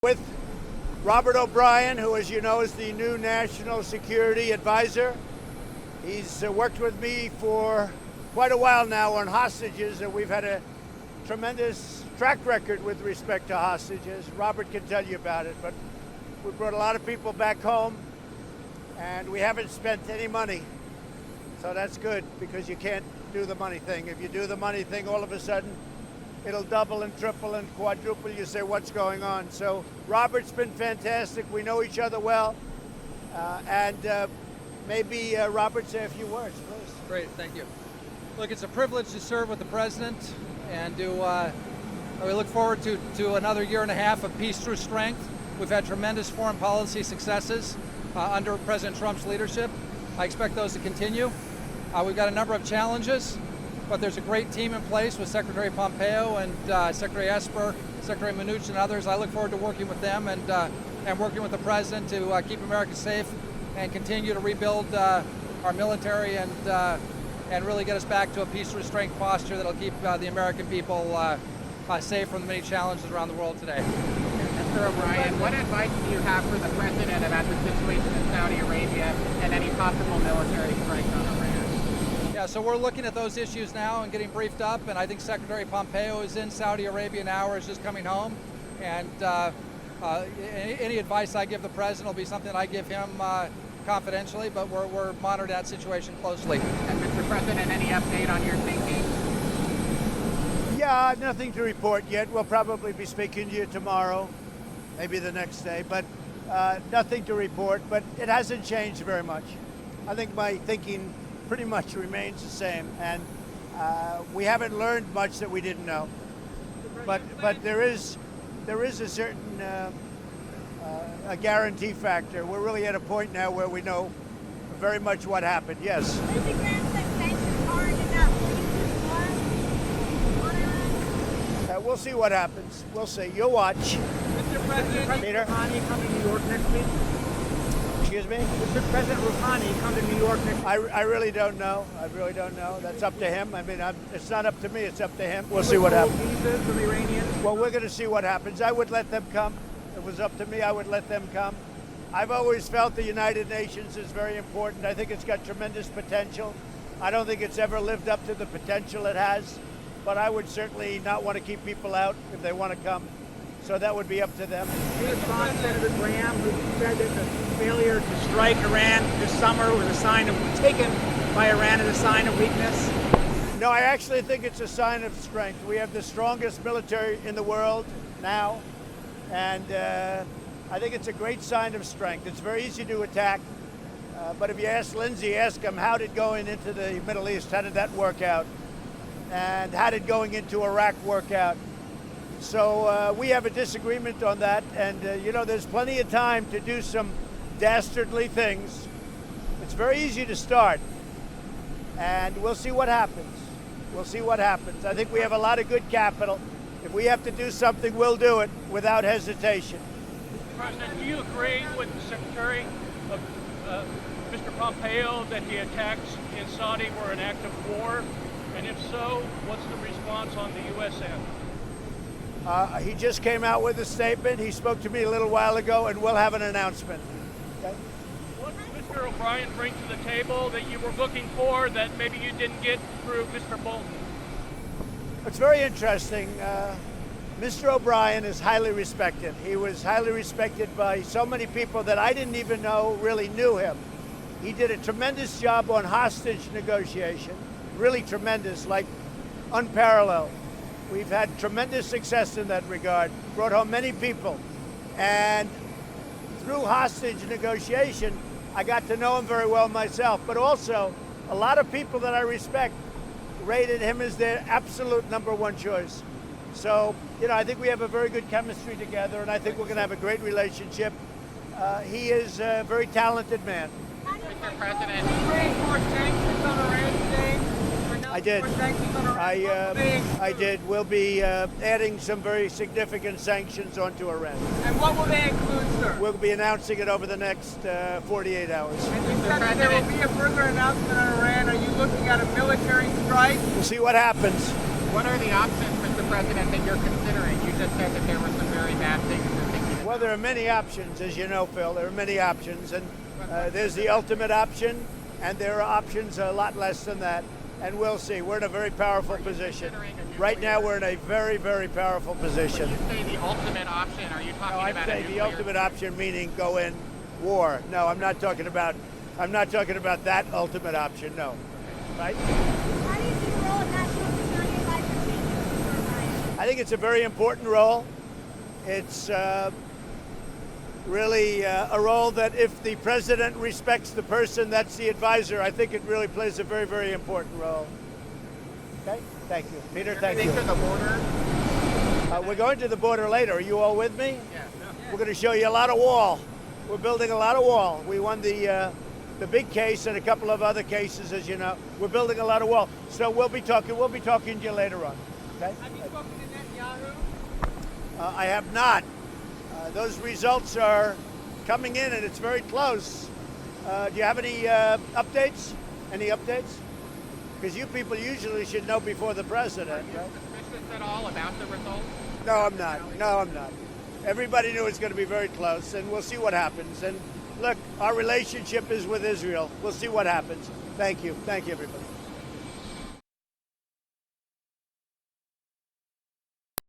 With Robert O'Brien, who, as you know, is the new National Security Advisor. He's worked with me for quite a while now on hostages, and we've had a tremendous track record with respect to hostages. Robert can tell you about it, but we brought a lot of people back home, and we haven't spent any money. So that's good, because you can't do the money thing. If you do the money thing, all of a sudden, it'll double and triple and quadruple. You say, what's going on? So Robert's been fantastic. We know each other well. Maybe Robert, say a few words, please. Great, thank you. Look, it's a privilege to serve with the president, and we look forward to another year and a half of peace through strength. We've had tremendous foreign policy successes under President Trump's leadership. I expect those to continue. We've got a number of challenges, but there's a great team in place with Secretary Pompeo and Secretary Esper, Secretary Mnuchin and others. I look forward to working with them and working with the president to keep America safe and continue to rebuild our military and really get us back to a peace through strength posture that'll keep the American people safe from the many challenges around the world today. Mr. O'Brien, what advice do you have for the president about the situation in Saudi Arabia and any possible military strikes on Iran? Yeah, so we're looking at those issues now and getting briefed up, and I think Secretary Pompeo is in Saudi Arabia now, or is just coming home. And any advice I give the president will be something I give him confidentially, but we're monitoring that situation closely. And Mr. President, any update on your thinking? Yeah, nothing to report yet. We'll probably be speaking to you tomorrow, maybe the next day, but nothing to report. But it hasn't changed very much. I think my thinking pretty much remains the same, and we haven't learned much that we didn't know. But there is a certain a guarantee factor. We're really at a point now where we know very much what happened. Yes. Lindsey Graham said sanctions aren't enough. Will you do more on Iran? We'll see what happens. We'll see. You'll watch. Mr. President, Peter? Rouhani come to New York next week? Excuse me? Mr. President Rouhani come to New York next week? I really don't know. I really don't know. That's up to him. I mean, it's not up to me. It's up to him. We'll see what happens. Visas from Iranians? Well, we're going to see what happens. I would let them come. If it was up to me, I would let them come. I've always felt the United Nations is very important. I think it's got tremendous potential. I don't think it's ever lived up to the potential it has, but I would certainly not want to keep people out if they want to come. So that would be up to them. Do you respond to Senator Graham, who said that the failure to strike Iran this summer was a sign of, taken by Iran as a sign of weakness? No, I actually think it's a sign of strength. We have the strongest military in the world now, and I think it's a great sign of strength. It's very easy to attack, but if you ask Lindsey, ask him, how did going into the Middle East, how did that work out? And how did going into Iraq work out? So we have a disagreement on that, and there's plenty of time to do some dastardly things. It's very easy to start, and we'll see what happens. We'll see what happens. I think we have a lot of good capital. If we have to do something, we'll do it without hesitation. President, do you agree with the Secretary of Mr. Pompeo that the attacks in Saudi were an act of war? And if so, what's the response on the U.S. end? He just came out with a statement. He spoke to me a little while ago, and we'll have an announcement. Okay? What did Mr. O'Brien bring to the table that you were looking for that maybe you didn't get through Mr. Bolton? It's very interesting. Mr. O'Brien is highly respected. He was highly respected by so many people that I didn't even know really knew him. He did a tremendous job on hostage negotiation, really tremendous, like unparalleled. We've had tremendous success in that regard, brought home many people. And through hostage negotiation, I got to know him very well myself, but also a lot of people that I respect rated him as their absolute number one choice. So, I think we have a very good chemistry together, and I think we're going to have a great relationship. He is a very talented man. Mr. President, more sanctions on Iran today? I did. I did. We'll be adding some very significant sanctions onto Iran. And what will they include, sir? We'll be announcing it over the next 48 hours. And you said that there will be a further announcement on Iran. Are you looking at a military strike? We'll see what happens. What are the options, Mr. President, that you're considering? You just said that there were some very bad things you're thinking about. Well, there are many options, as you know, Phil. There are many options, and there's the ultimate option, and there are options a lot less than that. And we'll see. We're in a very powerful position. Right now, we're in a very, very powerful position. When you say the ultimate option, are you talking No, I'm about saying a the nuclear? ultimate option, meaning go in war. No, I'm not talking about that ultimate option. No, right? How do you see the role of national security advisor changing, Mr. O'Brien? I think it's a very important role. It's really a role that if the president respects the person that's the advisor, I think it really plays a very, very important role. Okay, thank you. Peter, thank you. To the border? We're going to the border later. Are you all with me? Yeah. We're going to show you a lot of wall. We're building a lot of wall. We won the big case and a couple of other cases, as you know. We're building a lot of wall. So we'll be talking to you later on. Okay? Have you spoken to Netanyahu? I have not. Those results are coming in, and it's very close. Do you have any updates? Any updates? Because you people usually should know before the president. Are you Right? suspicious at all about the results? No, I'm not. No, I'm not. Everybody knew it's going to be very close, and we'll see what happens. And look, our relationship is with Israel. We'll see what happens. Thank you. Thank you, everybody.